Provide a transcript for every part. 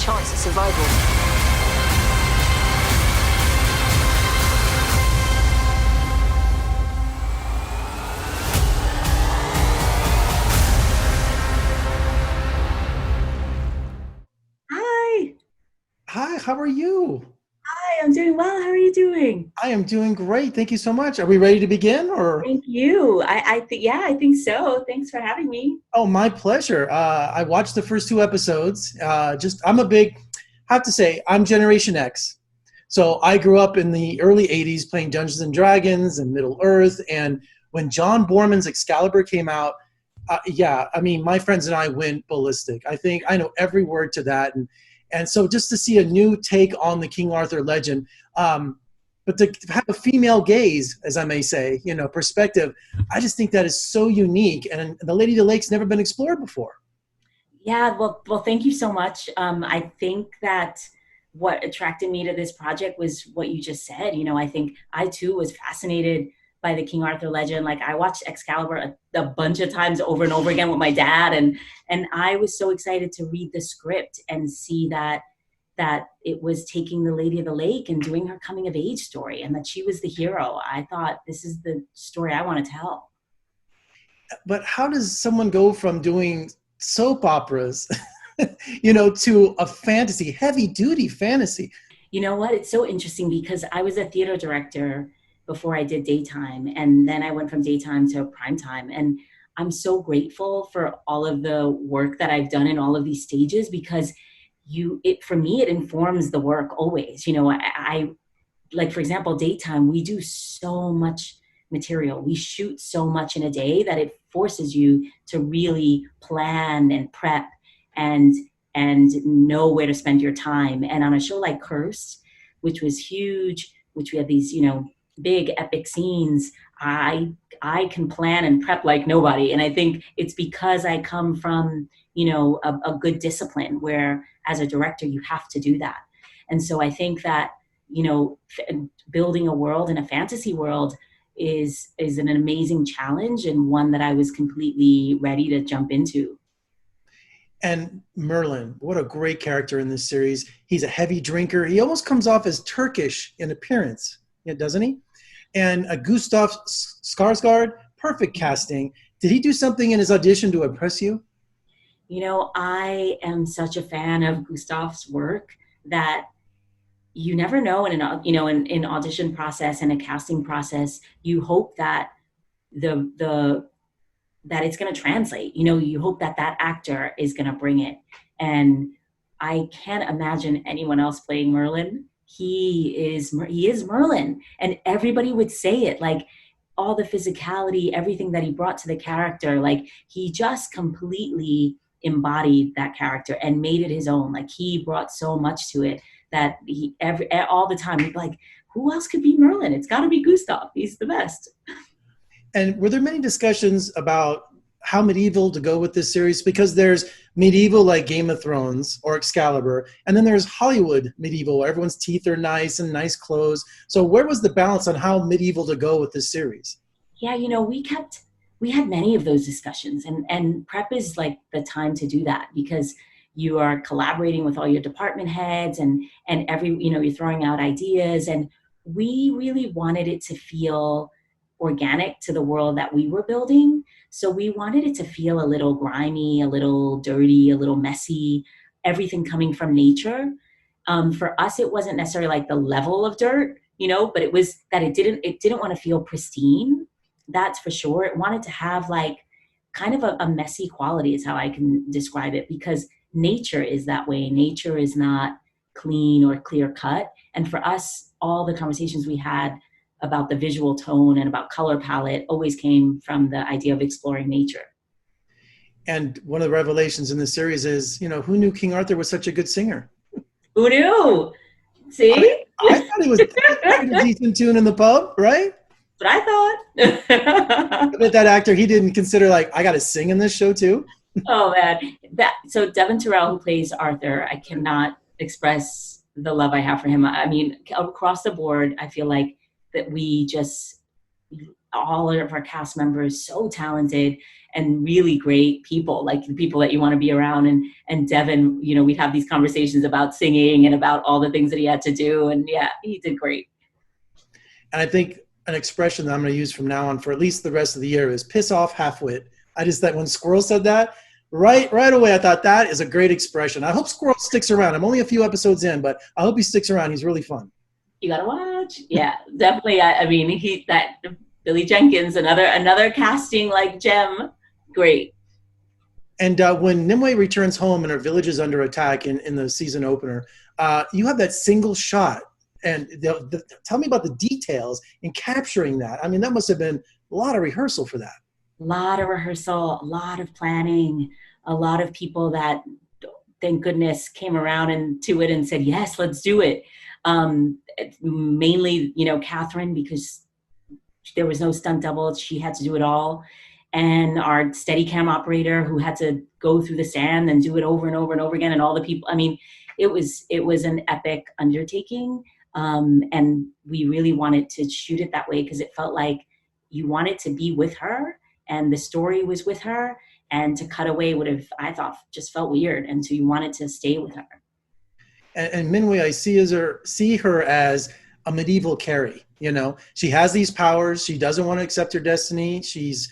chance at survival. Hi. Hi, how are you? Hi, I'm doing well. How are you doing? I am doing great. Thank you so much. Are we ready to begin or? Thank you. I think, yeah, I think so. Thanks for having me. Oh, my pleasure. I watched the first two episodes. I'm a big, I have to say, I'm Generation X. So I grew up in the early 80s playing Dungeons and Dragons and Middle Earth. And when John Borman's Excalibur came out, yeah, I mean, my friends and I went ballistic. I think I know every word to that. And so just to see a new take on the King Arthur legend, but to have a female gaze, as I may say, perspective, I just think that is so unique. And the Lady of the Lake's never been explored before. Yeah, well, thank you so much. I think that what attracted me to this project was what you just said. I think I too was fascinated by the King Arthur legend. Like I watched Excalibur a bunch of times over and over again with my dad, and I was so excited to read the script and see that it was taking the Lady of the Lake and doing her coming of age story, and that she was the hero. I thought, this is the story I want to tell. But how does someone go from doing soap operas, to a fantasy, heavy duty fantasy? You know what? It's so interesting because I was a theater director before I did daytime, and then I went from daytime to primetime. And I'm so grateful for all of the work that I've done in all of these stages, because for me, it informs the work always. I like, for example, daytime, we do so much material. We shoot so much in a day that it forces you to really plan and prep and know where to spend your time. And on a show like Cursed, which was huge, which we had these, big epic scenes, I can plan and prep like nobody. And I think it's because I come from, a good discipline where as a director, you have to do that. And so I think that, building a world in a fantasy world is an amazing challenge, and one that I was completely ready to jump into. And Merlin, what a great character in this series. He's a heavy drinker. He almost comes off as Turkish in appearance, yeah, doesn't he? And Gustav Skarsgård, perfect casting. Did he do something in his audition to impress you? I am such a fan of Gustav's work that you never know in audition process and a casting process. You hope that the that it's going to translate. You hope that that actor is going to bring it. And I can't imagine anyone else playing Merlin. He is Merlin, and everybody would say it, like all the physicality, everything that he brought to the character, like he just completely embodied that character and made it his own. Like he brought so much to it that all the time he'd be like, who else could be Merlin? It's got to be Gustav. He's the best. And were there many discussions about how medieval to go with this series? Because there's medieval like Game of Thrones or Excalibur, and then there's Hollywood medieval where everyone's teeth are nice and nice clothes. So where was the balance on how medieval to go with this series? Yeah, we had many of those discussions, and prep is like the time to do that, because you are collaborating with all your department heads, and you're throwing out ideas. And we really wanted it to feel organic to the world that we were building. So we wanted it to feel a little grimy, a little dirty, a little messy, everything coming from nature. For us, it wasn't necessarily like the level of dirt, but it was that it didn't want to feel pristine. That's for sure. It wanted to have like kind of a messy quality is how I can describe it, because nature is that way. Nature is not clean or clear cut. And for us, all the conversations we had about the visual tone and about color palette always came from the idea of exploring nature. And one of the revelations in this series is, who knew King Arthur was such a good singer? Who knew? I mean, See? I thought he was played a decent tune in the pub, right? What I I thought. bet that actor, he didn't consider like, I got to sing in this show too. Oh man, so Devon Terrell, who plays Arthur, I cannot express the love I have for him. I mean, across the board, I feel like that we just all of our cast members so talented and really great people, like the people that you want to be around. And Devin, we'd have these conversations about singing and about all the things that he had to do. And yeah, he did great. And I think an expression that I'm going to use from now on for at least the rest of the year is piss off half-wit. I just thought when Squirrel said that, right away, I thought that is a great expression. I hope Squirrel sticks around. I'm only a few episodes in, but I hope he sticks around. He's really fun. You gotta watch. Yeah, definitely. I mean, that Billy Jenkins, another casting like gem. Great. And when Nimue returns home and her village is under attack in the season opener, you have that single shot. And tell me about the details in capturing that. I mean, that must have been a lot of rehearsal for that. A lot of rehearsal, a lot of planning, a lot of people that, thank goodness, came around and to it and said, yes, let's do it. Mainly, Catherine, because there was no stunt double. She had to do it all. And our Steadicam operator, who had to go through the sand and do it over and over and over again. And all the people, I mean, it was an epic undertaking. And we really wanted to shoot it that way because it felt like you wanted to be with her and the story was with her, and to cut away would have, I thought, just felt weird. And so you wanted to stay with her. And Minwei, I see her as a medieval Carrie. She has these powers. She doesn't want to accept her destiny. She's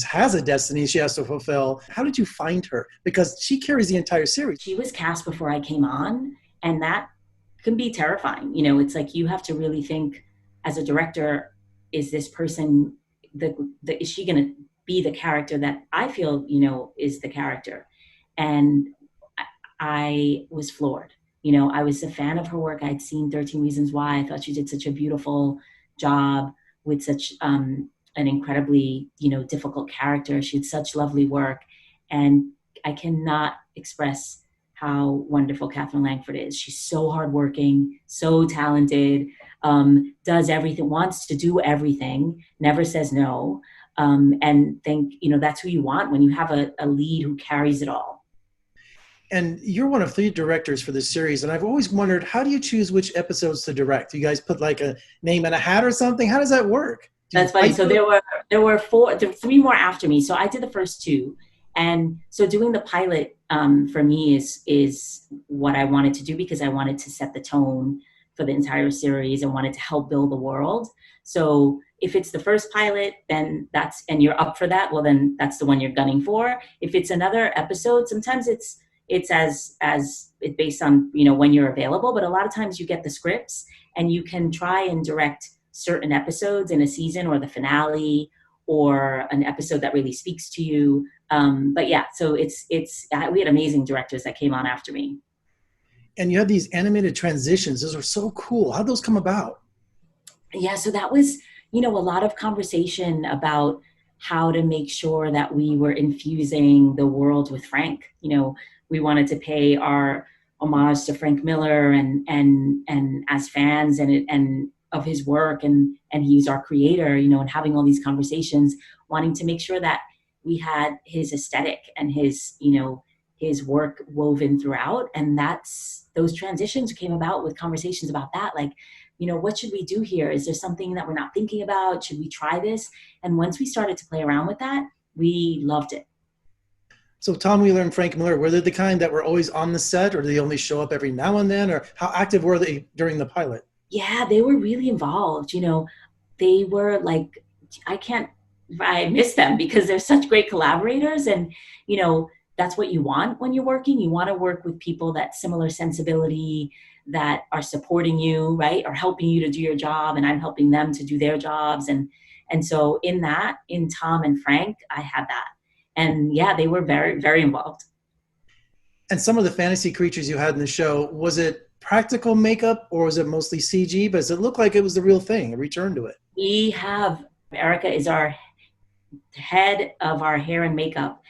has a destiny she has to fulfill. How did you find her? Because she carries the entire series. She was cast before I came on, and that can be terrifying. It's like you have to really think as a director, is this person, is she going to be the character that I feel, is the character? And I was floored. I was a fan of her work. I'd seen 13 Reasons Why. I thought she did such a beautiful job with such an incredibly, difficult character. She had such lovely work. And I cannot express how wonderful Catherine Langford is. She's so hardworking, so talented, does everything, wants to do everything, never says no. And that's who you want when you have a lead who carries it all. And you're one of 3 directors for this series. And I've always wondered, how do you choose which episodes to direct? Do you guys put like a name in a hat or something? How does that work? That's funny. So there were 3 more after me. So I did the first 2. And so doing the pilot for me is what I wanted to do, because I wanted to set the tone for the entire series and wanted to help build the world. So if it's the first pilot, then and you're up for that, well, then that's the one you're gunning for. If it's another episode, sometimes it's as it based on, when you're available, but a lot of times you get the scripts and you can try and direct certain episodes in a season, or the finale, or an episode that really speaks to you. But yeah, so we had amazing directors that came on after me. And you have these animated transitions. Those are so cool. How'd those come about? Yeah, so that was, a lot of conversation about how to make sure that we were infusing the world with Frank. We wanted to pay our homage to Frank Miller and as fans and of his work, and he's our creator, and having all these conversations, wanting to make sure that we had his aesthetic and his work woven throughout. And those transitions came about with conversations about that. Like, what should we do here? Is there something that we're not thinking about? Should we try this? And once we started to play around with that, we loved it. So Tom Wheeler and Frank Miller, were they the kind that were always on the set, or did they only show up every now and then, or how active were they during the pilot? Yeah, they were really involved. They were like, I miss them because they're such great collaborators. And, that's what you want when you're working. You want to work with people that similar sensibility, that are supporting you, right? Or helping you to do your job. And I'm helping them to do their jobs. And so in Tom and Frank, I had that. And yeah, they were very, very involved. And some of the fantasy creatures you had in the show, was it practical makeup or was it mostly CG? But does it look like it was the real thing, a return to it? Erica is our head of our hair and makeup.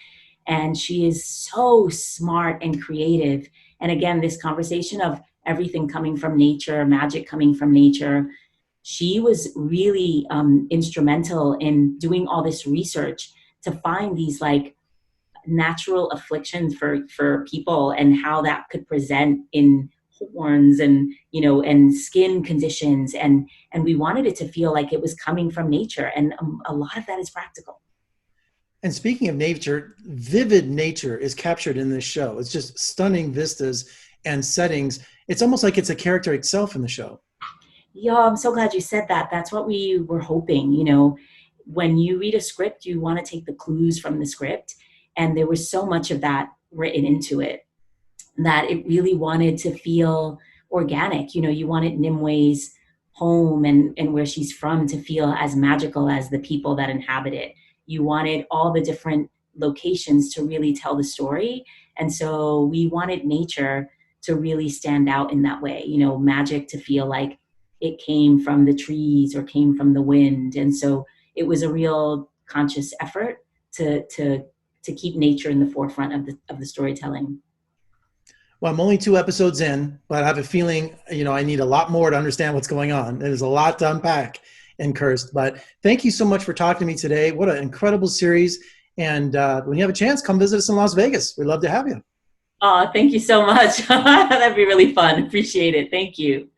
And she is so smart and creative. And again, this conversation of everything coming from nature, magic coming from nature, she was really instrumental in doing all this research to find these like natural afflictions for people and how that could present in horns and, and skin conditions. And we wanted it to feel like it was coming from nature. And a lot of that is practical. And speaking of nature, vivid nature is captured in this show. It's just stunning vistas and settings. It's almost like it's a character itself in the show. Yeah, I'm so glad you said that. That's what we were hoping. When you read a script, you want to take the clues from the script. And there was so much of that written into it that it really wanted to feel organic. You wanted Nimwe's home and where she's from to feel as magical as the people that inhabit it. You wanted all the different locations to really tell the story. And so we wanted nature to really stand out in that way, magic to feel like it came from the trees or came from the wind. And so it was a real conscious effort to keep nature in the forefront of the storytelling. Well, I'm only 2 episodes in, but I have a feeling, I need a lot more to understand what's going on. There's a lot to unpack in Cursed. But thank you so much for talking to me today. What an incredible series. And when you have a chance, come visit us in Las Vegas. We'd love to have you. Oh, thank you so much. That'd be really fun. Appreciate it. Thank you.